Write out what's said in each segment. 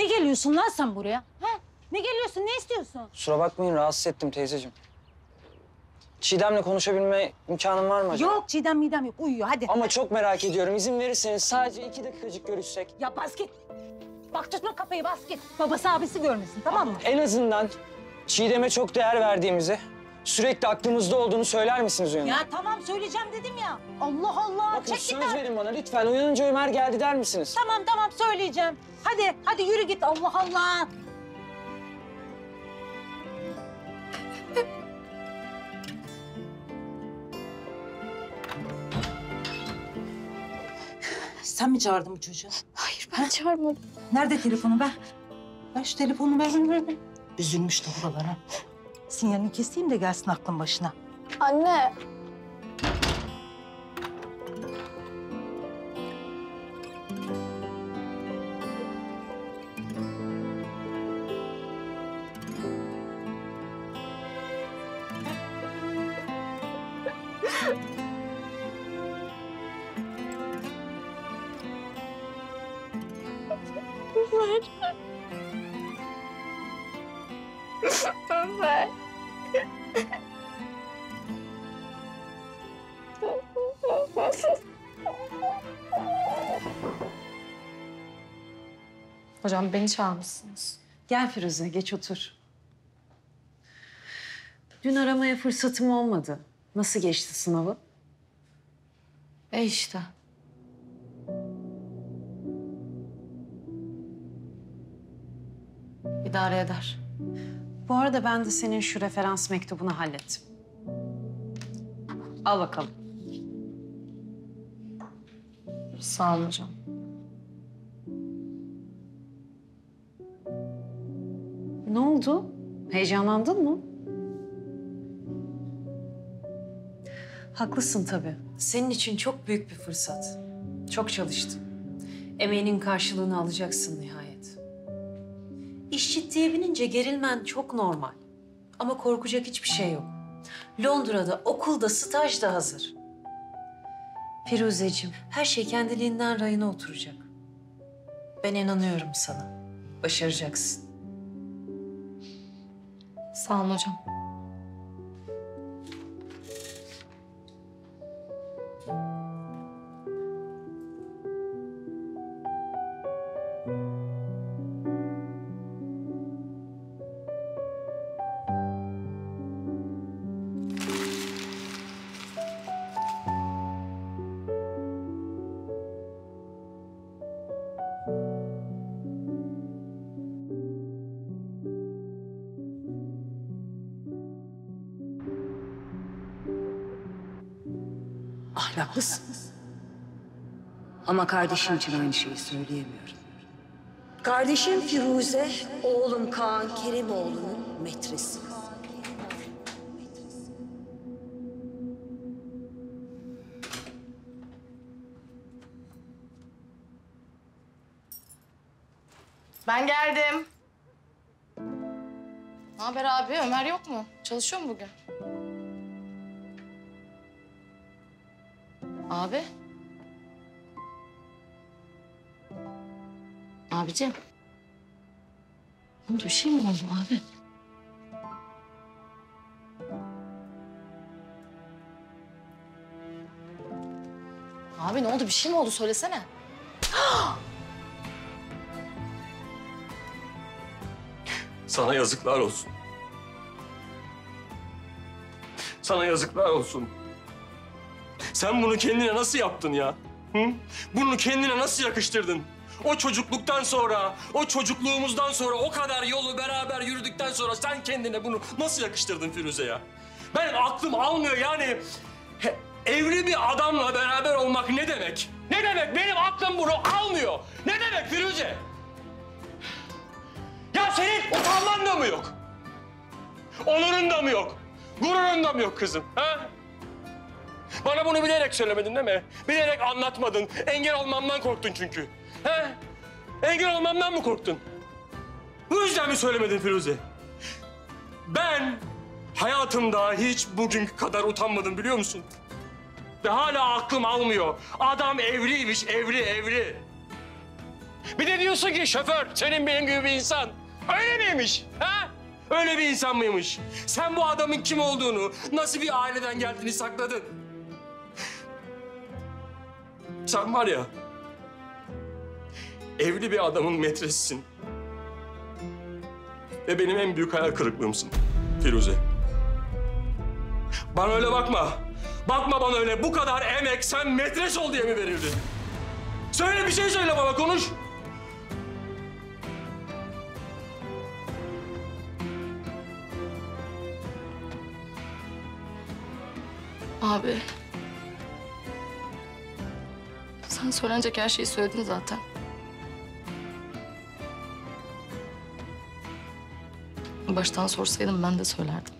geliyorsun lan sen buraya? Ha? Ne geliyorsun? Ne istiyorsun? Kusura bakmayın, rahatsız ettim teyzeciğim. Çiğdem'le konuşabilme imkanım var mı acaba? Yok midem yok. Uyuyor hadi. Ama çok merak ediyorum. İzin verirseniz sadece 2 dakikacık görüşsek. Ya bas git. Bak tutma kapıyı bas git. Babası abisi görmesin tamam mı? En azından Çiğdem'e çok değer verdiğimizi, sürekli aklımızda olduğunu söyler misiniz Uyanır? Ya tamam söyleyeceğim dedim ya. Allah Allah. Bakın Çek söz git. verin bana lütfen. Uyanınca Ömer geldi der misiniz? Tamam söyleyeceğim. Hadi yürü git Allah Allah. Sen mi çağırdın bu çocuğu? Hayır ben çağırmadım. Nerede telefonu ver. Ver şu telefonu ver. Üzülmüş de buralara. Sinyalini keseyim de gelsin aklın başına. Anne. Ömer. Hocam beni çağırmışsınız. Gel Firuze, geç otur. Dün aramaya fırsatım olmadı. Nasıl geçti sınavı? İşte. İdare eder. Bu arada ben de senin şu referans mektubunu hallettim. Al bakalım. Sağ olun hocam. Ne oldu? Heyecanlandın mı? Haklısın tabii. Senin için çok büyük bir fırsat. Çok çalıştın. Emeğinin karşılığını alacaksın nihayet. İş ciddiye binince gerilmen çok normal. Ama korkacak hiçbir şey yok. Londra'da, okulda, staj da hazır. Firuzeciğim, her şey kendiliğinden rayına oturacak. Ben inanıyorum sana. Başaracaksın. Sağ olun hocam. Ahlaklısın. Ama kardeşim için aynı şeyi söyleyemiyorum. Kardeşim Firuze, oğlum Kaan Kerimoğlu'nun metresi. Ben geldim. Ne haber abi? Ömer yok mu? Çalışıyor mu bugün? Abi. Abicim. Ne oldu? Bir şey mi oldu abi? Abi ne oldu? Bir şey mi oldu? Söylesene. Sana yazıklar olsun. Sana yazıklar olsun. Sen bunu kendine nasıl yaptın ya? Hı? Bunu kendine nasıl yakıştırdın? O çocukluktan sonra, o çocukluğumuzdan sonra, o kadar yolu beraber yürüdükten sonra sen kendine bunu nasıl yakıştırdın Firuze ya? Ben aklım almıyor yani. Evli bir adamla beraber olmak ne demek? Ne demek? Benim aklım bunu almıyor. Ne demek Firuze? Ya senin utanman da mı yok? Onurun da mı yok? Gururun da mı yok kızım? Ha? Bana bunu bilerek söylemedin değil mi? Bilerek anlatmadın. Engel olmamdan korktun çünkü. He? Engel olmamdan mı korktun? Bu yüzden mi söylemedin Firuze? Ben hayatımda hiç bugünkü kadar utanmadım biliyor musun? Ve hala aklım almıyor. Adam evliymiş, evli. Bir de diyorsun ki şoför senin benim gibi bir insan. Öyle miymiş? Ha? Öyle bir insan mıymış? Sen bu adamın kim olduğunu, nasıl bir aileden geldiğini sakladın. Sen var ya, evli bir adamın metresisin. Ve benim en büyük hayal kırıklığımsın Firuze. Bana öyle bakma. Bakma bana öyle. Bu kadar emek sen metres ol diye mi verildi? Söyle bir şey söyle bana, konuş. Abi. Sen söylenecek her şeyi söyledin zaten. Baştan sorsaydım ben de söylerdim.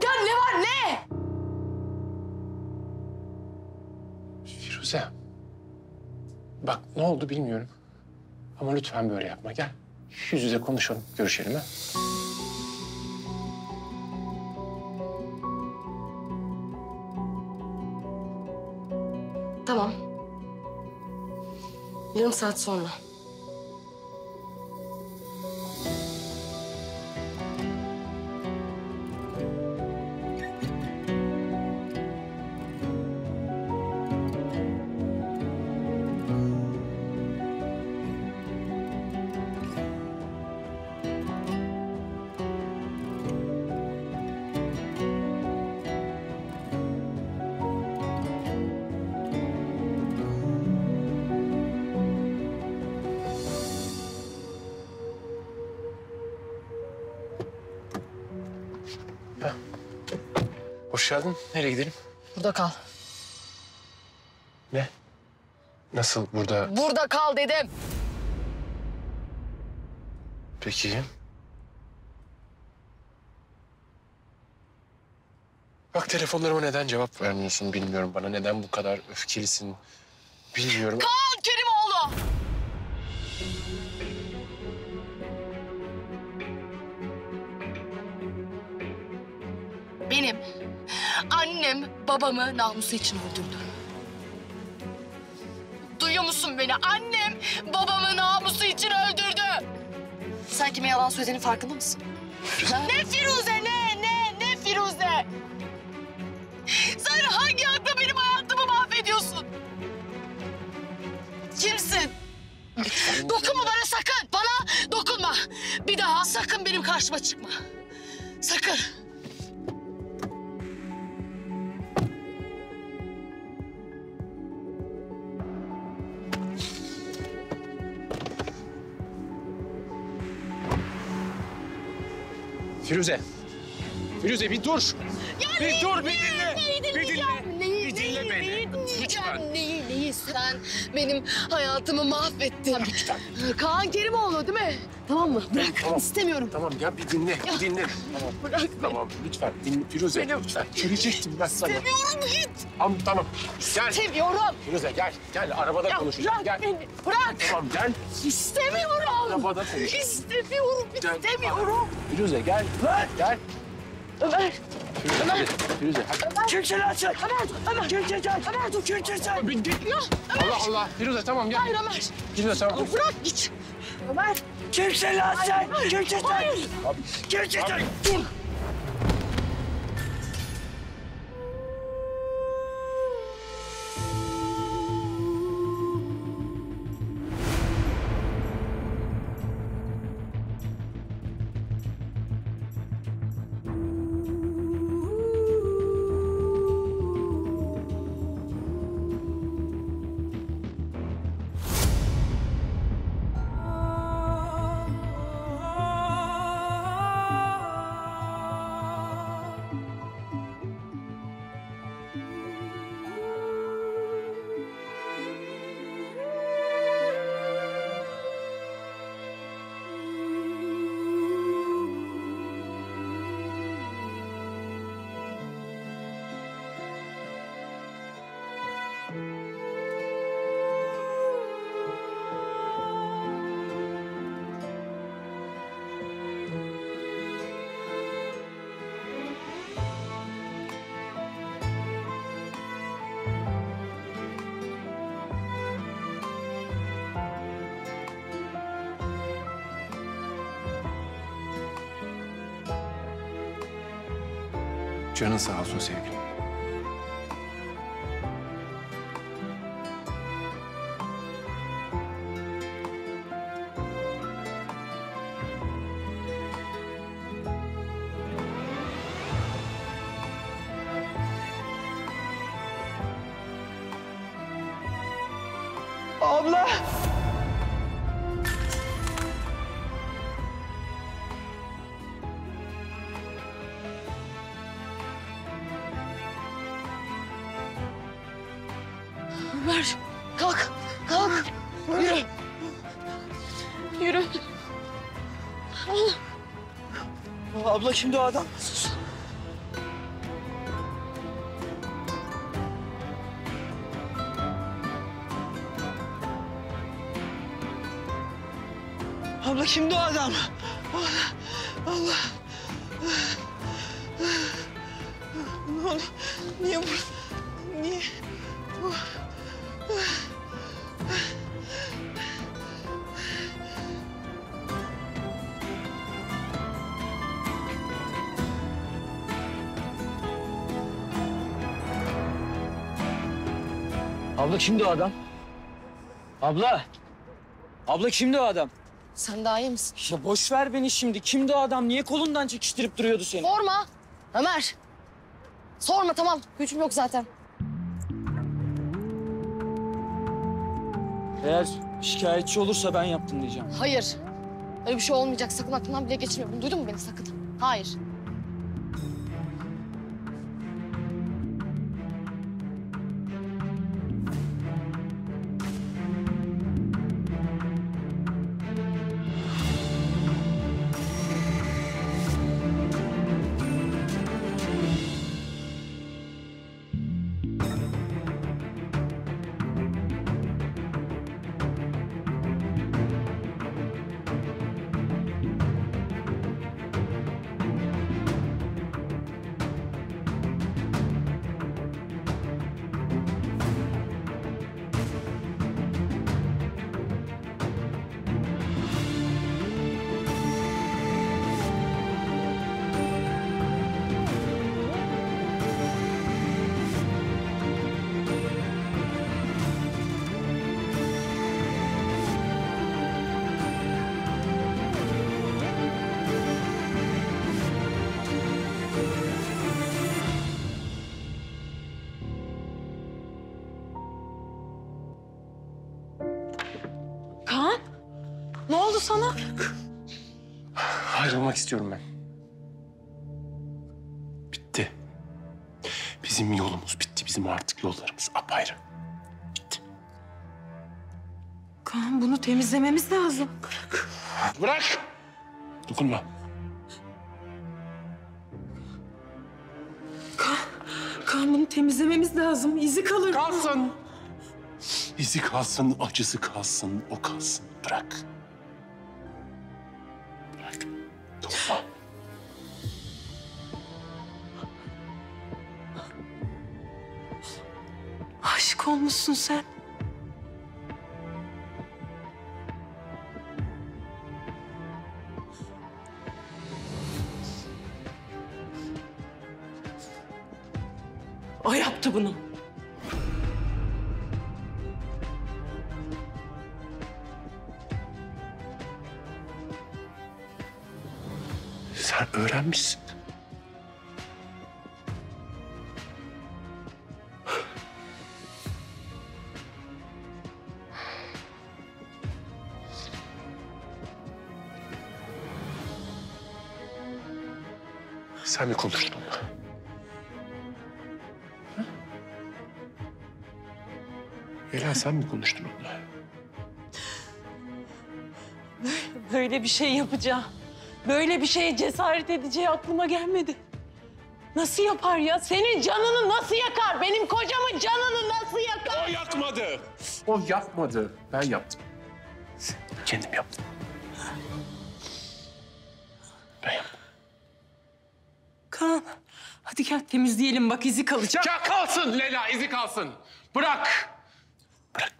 Ya ne var ne? Firuze. Bak ne oldu bilmiyorum. Ama lütfen böyle yapma. Gel. Yüz yüze konuşalım, görüşelim ha. Tamam. Yarım saat sonra. Hoş geldin. Nereye gidelim? Burada kal. Ne? Nasıl burada? Burada kal dedim. Peki. Bak telefonlarıma neden cevap vermiyorsun bilmiyorum. Bana neden bu kadar öfkelisin bilmiyorum. Kaan Kerimoğlu! Benim annem babamı namusu için öldürdü. Duyuyor musun beni? Annem babamı namusu için öldürdü. Sen kime yalan söylediğinin farkında mısın? Ne Firuze, ne Firuze? Sen hangi hakla benim hayatımı mahvediyorsun? Kimsin? Dokunma bana sakın. Bana dokunma. Bir daha sakın benim karşıma çıkma. Sakın. Firuze. Firuze bir dur. Bir dur, bir dinle. Bir dinle. Bir dinle beni. Lütfen. Neyi? Sen benim hayatımı mahvettin. Lütfen. Kaan Kerimoğlu değil mi? Tamam mı? Bırak. Tamam. İstemiyorum. Tamam ya bir dinle, bir dinle. Tamam. Bırak. Tamam lütfen dinle Firuze. Lütfen. Söyleyecektim ben sana. İstemiyorum git. Tamam. Gel. İstemiyorum. Firuze gel. Gel arabada konuşacağız. Bırak Gel. beni. Bırak. Tamam gel. İstemiyorum. Arabada konuşacağız. İstemiyorum. Gel. İstemiyorum. Firuze gel. Gel. Ömer. Firuze. Firuze hadi. Kimsin lan sen? Ömer. Kimsin sen? Ömer dur. Kimsin sen? Bir git. Allah Allah. Firuze tamam gel. Hayır Ömer. Firuze tamam. Bırak git. Ömer. Kimsin lan sen? Kimsin sen? Kimsin sen? Dur! Canın sağ olsun sevgilim. Abla! Ömer kalk. Kalk. Yürü. Yürü. Abla kimdi o adam? Abla kimdi o adam? Allah. Ne oldu? Niye bu? Niye? Abla kimdi o adam? Abla! Abla kimdi o adam? Sen daha iyi misin? Ya boş ver beni şimdi. Kimdi o adam? Niye kolundan çekiştirip duruyordu seni? Sorma. Ömer. Sorma tamam. Gücüm yok zaten. Eğer şikayetçi olursa ben yaptım diyeceğim. Hayır. Öyle bir şey olmayacak. Sakın aklından bile geçirme. Bunu duydun mu beni sakın? Hayır. Kaan, ne oldu sana? Ayrılmak istiyorum ben. Bitti. Bizim yolumuz bitti. Bizim artık yollarımız apayrı. Bitti. Kaan, bunu temizlememiz lazım. Bırak! Dokunma. Kaan, bunu temizlememiz lazım. İzi kalır. Kalsın. İzi kalsın, acısı kalsın, o kalsın. Bırak. Bırak. Dokunma. Aşık olmuşsun sen. yaptı bunu? Sen öğrenmişsin. Sen mi konuştun onunla? Ha? Leyla sen mi konuştun onunla? Böyle bir şey yapacağı, böyle bir şeye cesaret edeceği aklıma gelmedi. Nasıl yapar ya? Senin canını nasıl yakar? Benim kocamın canını nasıl yakar? O yakmadı. O yapmadı. Ben yaptım. Kendim yaptım. Ben yaptım. Kaan, hadi gel temizleyelim bak izi kalacak. Ya kalsın Leyla, izi kalsın. Bırak. Bırak.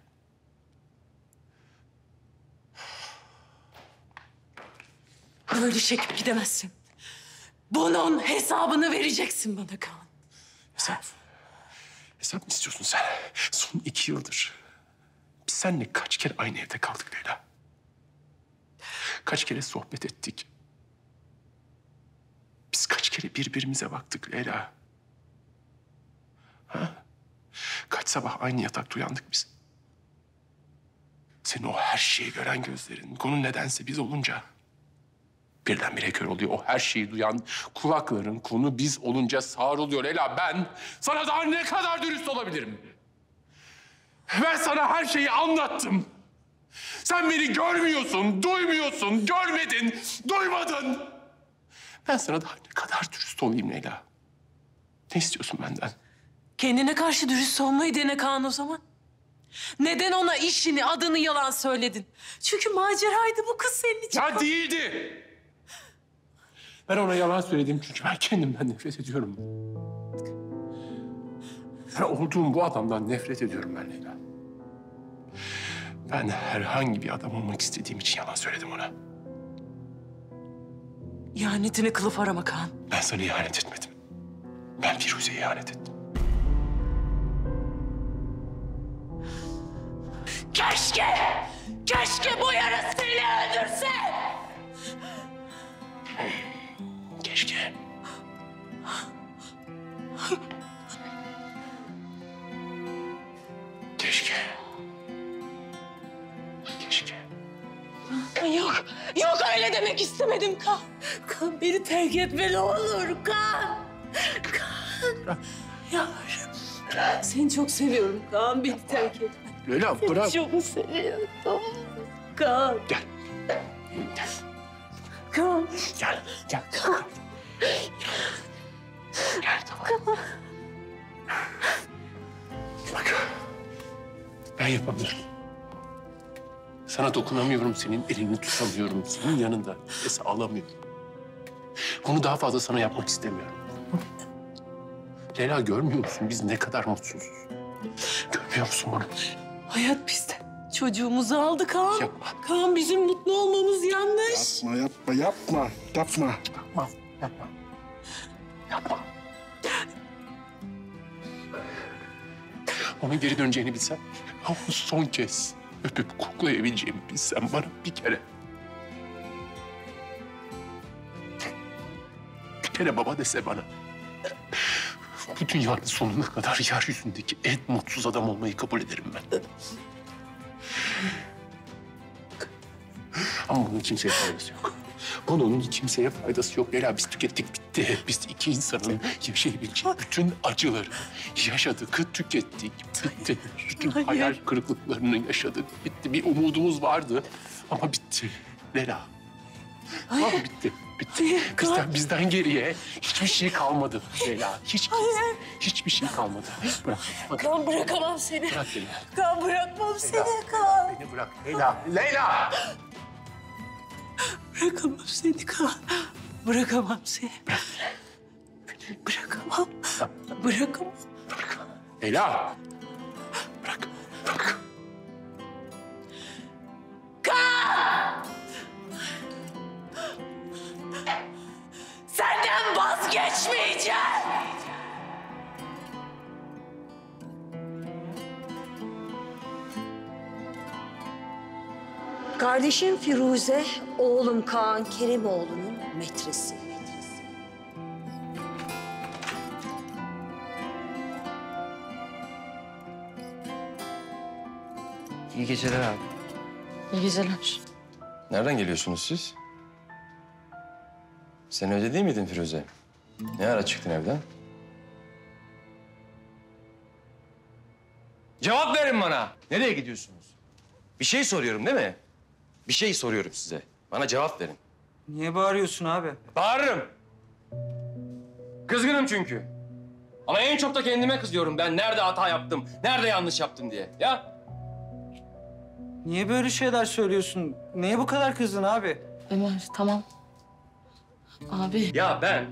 Böyle çekip gidemezsin. Bunun hesabını vereceksin bana Kaan. Hesap. Hesap mı istiyorsun sen? Son 2 yıldır biz seninle kaç kere aynı evde kaldık Leyla? Kaç kere sohbet ettik? Biz kaç kere birbirimize baktık Leyla? Ha? Kaç sabah aynı yatakta uyandık biz? Senin o her şeyi gören gözlerin, konu nedense biz olunca birdenbire kör oluyor. O her şeyi duyan kulakların konu biz olunca sağır oluyor. Leyla ben sana daha ne kadar dürüst olabilirim? Ben sana her şeyi anlattım. Sen beni görmüyorsun, duymuyorsun, görmedin, duymadın. Ben sana daha ne kadar dürüst olayım Leyla? Ne istiyorsun benden? Kendine karşı dürüst olmayı dene Kaan o zaman. Neden ona işini, adını yalan söyledin? Çünkü maceraydı bu kız senin için. Ya değildi. Ben ona yalan söyledim çünkü ben kendimden nefret ediyorum. Ben olduğum bu adamdan nefret ediyorum ben Leyla. Ben herhangi bir adam olmak istediğim için yalan söyledim ona. İhanetini kılıf arama Kaan. Ben sana ihanet etmedim. Ben Firuze'ye ihanet ettim. Keşke bu yarı seni öldürse. Keşke. Keşke. Keşke. Yok öyle demek istemedim Kaan. Kaan beni terk etme ne olur Kaan. Kaan. Yavrum. Seni çok seviyorum Kaan beni terk etme. Leyla bırak. Çok seviyorum. Kaan. Gel. Gel. Kaan. Gel. Gel. Kaan. Gel tamam. Bak. Ben yapamıyorum. Sana dokunamıyorum, senin elini tutamıyorum, senin yanında nefes alamıyorum. Bunu daha fazla sana yapmak istemiyorum. Leyla görmüyor musun biz ne kadar mutsuzuz? Görmüyor musun bunu? Hayat bizden. Çocuğumuzu aldı Kaan. Yapma. Kaan bizim mutlu olmamız yanlış. Yapma. Onun geri döneceğini bilsem, onu son kez öpüp koklayabileceğimi bilsem bana bir kere. Bir kere baba dese bana. Bu dünyanın sonuna kadar yeryüzündeki en mutsuz adam olmayı kabul ederim ben. Ama bunun kimseye faydası yok. Bunun kimseye faydası yok. Leyla biz tükettik bitti. Biz iki insanın yaşayabileceği bütün acıları yaşadık, tükettik, bitti. Bütün hayal kırıklıklarını yaşadık, bitti. Bir umudumuz vardı ama bitti. Leyla. Ama bitti, bitti. Bizden geriye hiçbir şey kalmadı Leyla. Hiçbir şey kalmadı. Bırak. Kaan bırakamam seni. Bırak beni. Kaan bırakmam seni Kaan. Beni bırak Leyla. Leyla! Bırakamam seni Kaan. Bırakamam seni. Bırakamam. Bırakamam. Bırak. Leyla! Bırak. Bırak. Kaan! Senden vazgeçmeyeceğim. Kardeşim Firuze, oğlum Kaan Kerimoğlu'nun metresi. İyi geceler abi. İyi geceler. Nereden geliyorsunuz siz? Sen evde değil miydin Firuze? Ne ara çıktın evden? Cevap verin bana. Nereye gidiyorsunuz? Bir şey soruyorum değil mi? Bir şey soruyorum size. Bana cevap verin. Niye bağırıyorsun abi? Bağırırım. Kızgınım çünkü. Ama en çok da kendime kızıyorum ben. Nerede hata yaptım, nerede yanlış yaptım diye. Ya Niye böyle şeyler söylüyorsun? Neye bu kadar kızdın abi? Ömer tamam. Abi. Ya ben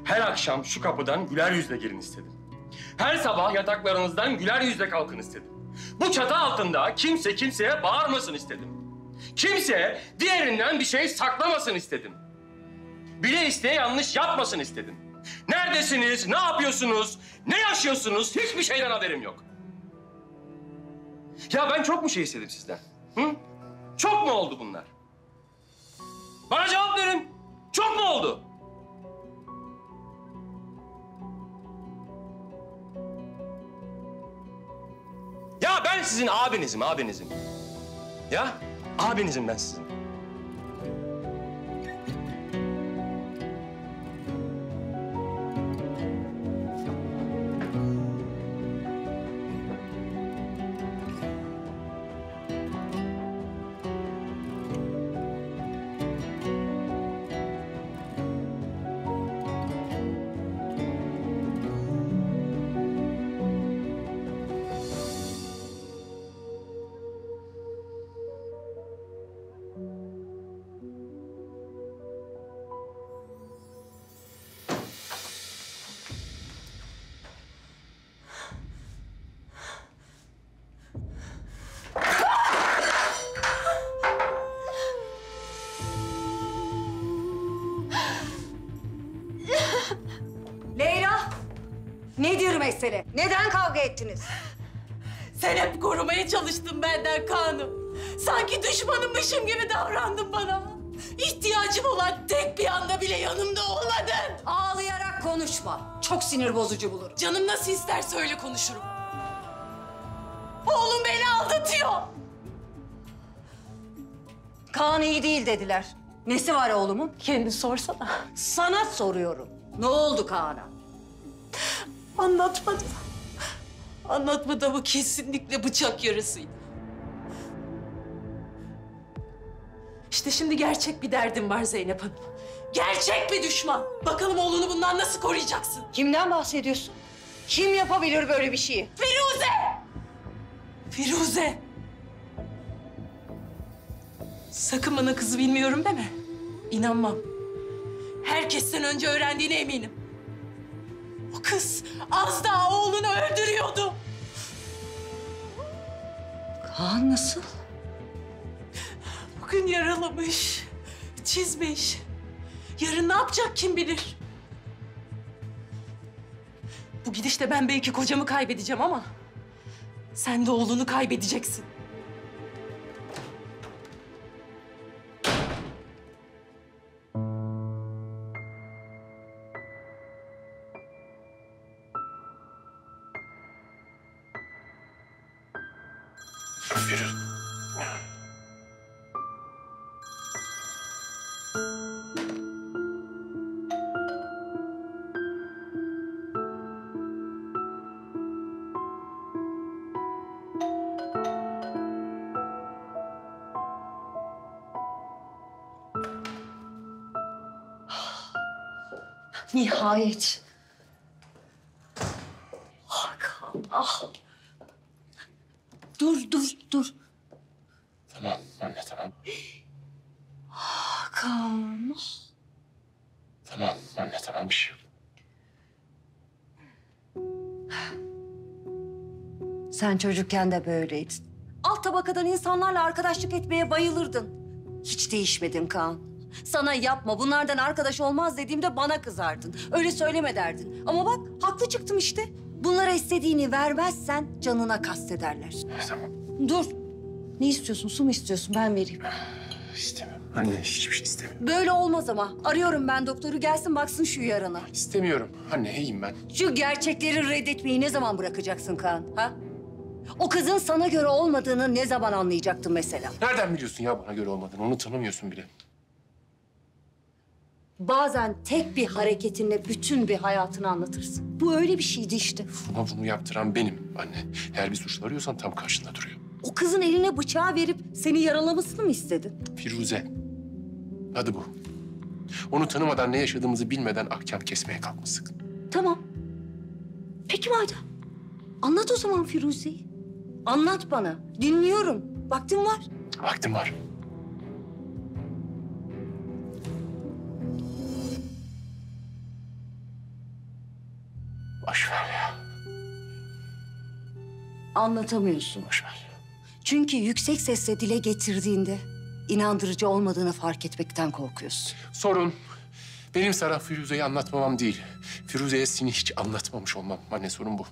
her akşam şu kapıdan güler yüzle girin istedim. Her sabah yataklarınızdan güler yüzle kalkın istedim. Bu çatı altında kimse kimseye bağırmasın istedim. Kimse diğerinden bir şey saklamasın istedim. Bile isteye yanlış yapmasın istedim. Neredesiniz, ne yapıyorsunuz, ne yaşıyorsunuz hiçbir şeyden haberim yok. Ya ben çok mu şey istedim sizden? Hı? Çok mu oldu bunlar? Bana cevap verin. Çok mu oldu? Ya ben sizin abinizim. Ya abinizim ben sizin. Leyla, nedir mesele? Neden kavga ettiniz? Sen hep korumaya çalıştın benden Kaan'ı. Sanki düşmanımmışım gibi davrandın bana. İhtiyacım olan tek bir anda bile yanımda olmadın. Ağlayarak konuşma. Çok sinir bozucu bulurum. Canım nasıl isterse öyle konuşurum. Oğlum beni aldatıyor. Kaan iyi değil dediler. Nesi var oğlumun? Kendi sorsana. Sana soruyorum. Ne oldu Kaan'a? Anlatmadı. Anlatmadı ama kesinlikle bıçak yarasıydı. İşte şimdi gerçek bir derdim var Zeynep Hanım. Gerçek bir düşman. Bakalım oğlunu bundan nasıl koruyacaksın? Kimden bahsediyorsun? Kim yapabilir böyle bir şeyi? Firuze! Firuze! Sakın bana kızı bilmiyorum deme. İnanmam. Herkesten önce öğrendiğine eminim. O kız az daha oğlunu öldürüyordu. Kaan nasıl? Bugün yaralamış, çizmiş. Yarın ne yapacak kim bilir? Bu gidişle ben belki kocamı kaybedeceğim ama sen de oğlunu kaybedeceksin. Firuz. Nihayet. Ah Kaan, ah. Dur. Tamam anne tamam. Ah Kaan. Tamam anne tamam bir şey yok. Sen çocukken de böyleydin. Alt tabakadan insanlarla arkadaşlık etmeye bayılırdın. Hiç değişmedin Kaan. Sana yapma, bunlardan arkadaş olmaz dediğimde bana kızardın. Öyle söyleme derdin. Ama bak, haklı çıktım işte. Bunlara istediğini vermezsen canına kastederler. Tamam. Dur. Ne istiyorsun? Su mu istiyorsun? Ben vereyim. İstemiyorum. Anne hiçbir şey istemiyorum. Böyle olmaz ama. Arıyorum ben doktoru, gelsin baksın şu yarana. İstemiyorum. Anne iyiyim ben. Şu gerçekleri reddetmeyi ne zaman bırakacaksın Kaan? Ha? O kızın sana göre olmadığını ne zaman anlayacaktın mesela? Nereden biliyorsun ya bana göre olmadığını? Onu tanımıyorsun bile. Bazen tek bir hareketinle bütün bir hayatını anlatırsın. Bu öyle bir şeydi işte. Buna bunu yaptıran benim anne. Eğer bir suçlu arıyorsan tam karşında duruyor. O kızın eline bıçağı verip seni yaralamasını mı istedin? Firuze. Adı bu. Onu tanımadan ne yaşadığımızı bilmeden ahkam kesmeye kalkmışsın. Tamam. Peki madem. Anlat o zaman Firuze'yi. Anlat bana. Dinliyorum. Vaktim var. Vaktim var. Boş ver ya. Anlatamıyorsun. Boş ver. Çünkü yüksek sesle dile getirdiğinde inandırıcı olmadığını fark etmekten korkuyorsun. Sorun benim sana Firuze'yi anlatmamam değil. Firuze'ye seni hiç anlatmamış olmam. Anne sorun bu.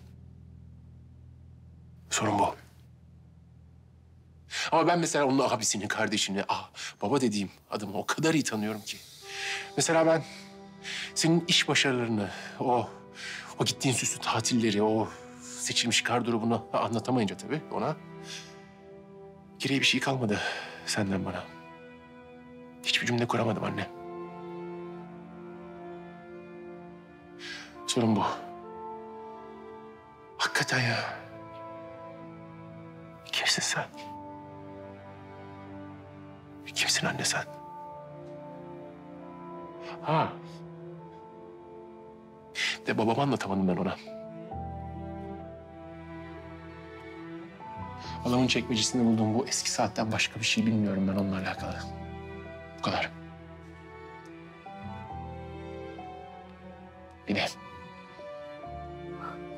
Sorun bu. Ama ben mesela onun abisini, kardeşini, baba dediğim adamı o kadar iyi tanıyorum ki. Mesela ben senin iş başarılarını, o gittiğin süslü tatilleri, o seçilmiş gardırobunu anlatamayınca tabii ona geriye bir şey kalmadı senden bana. Hiçbir cümle kuramadım anne. Sorun bu. Hakikaten ya. Kimsin sen? Kimsin anne sen? Ha. De babamı anlatamadım ben ona. Adamın çekmecesinde bulduğum bu eski saatten başka bir şey bilmiyorum ben onunla alakalı. Bu kadar. Bir de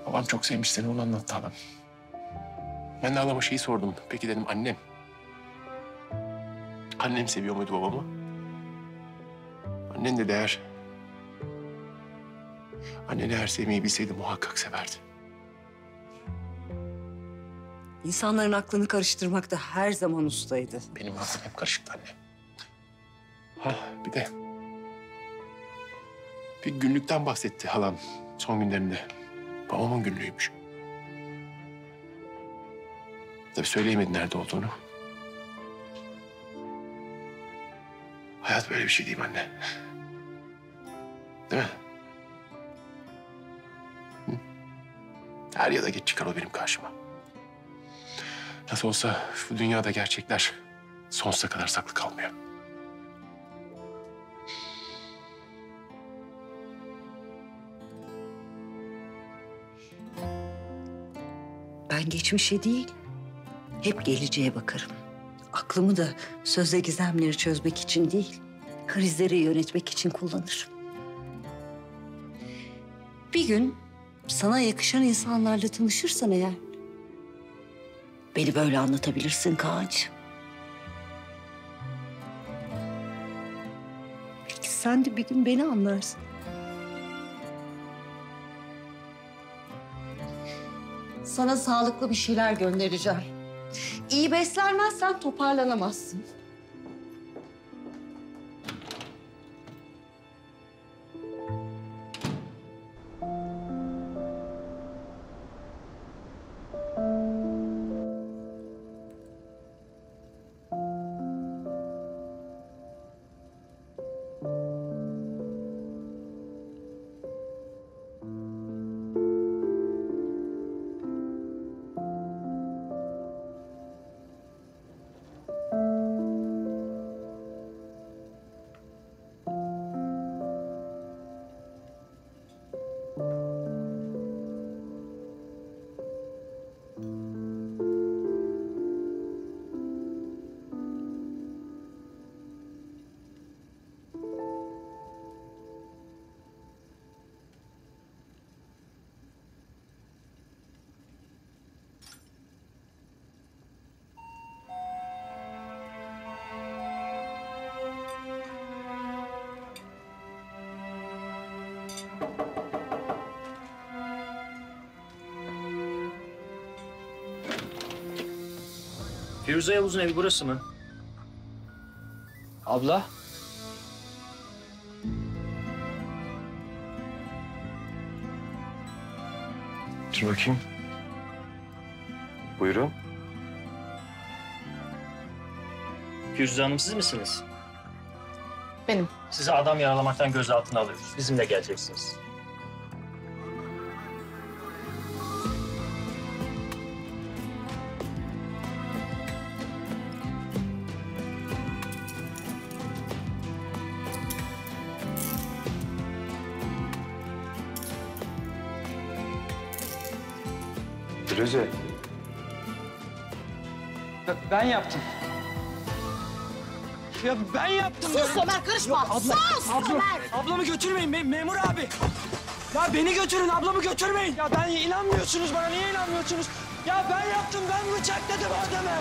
babam çok sevmiş seni, onu anlattı adam. Ben de adama şeyi sordum. Peki dedim annem. Annem seviyor muydu babamı? Annen de değer. Annen eğer sevmeyi bilseydi muhakkak severdi. İnsanların aklını karıştırmakta her zaman ustaydı. Benim aklım hep karışıktı anne. Ha bir de bir günlükten bahsetti halam son günlerinde. Babamın günlüğüymüş. Tabii söyleyemedi nerede olduğunu. Hayat böyle bir şey değil mi anne? Değil mi? Hı? Er ya da geç çıkar o benim karşıma. Nasıl olsa şu dünyada gerçekler sonsuza kadar saklı kalmıyor. Ben geçmişe değil, hep geleceğe bakarım. Aklımı da sözle gizemleri çözmek için değil, krizleri yönetmek için kullanırım. Bir gün sana yakışan insanlarla tanışırsan eğer, beni böyle anlatabilirsin Kaan'cığım. Belki sen de bir gün beni anlarsın. Sana sağlıklı bir şeyler göndereceğim. İyi beslenmezsen toparlanamazsın. Firuze Yavuz'un evi burası mı? Abla? Dur bakayım. Buyurun. Firuze Hanım siz misiniz? Benim. Sizi adam yaralamaktan gözaltına alıyoruz. Bizimle geleceksiniz. Firuze. Ben yaptım. Ya ben yaptım. Sus Ömer, karışma. Sus Ömer. Ablamı götürmeyin memur abi. Ya beni götürün, ablamı götürmeyin. Ya ben inanmıyorsunuz bana, niye inanmıyorsunuz? Ya ben yaptım, ben bıçakladım adamı.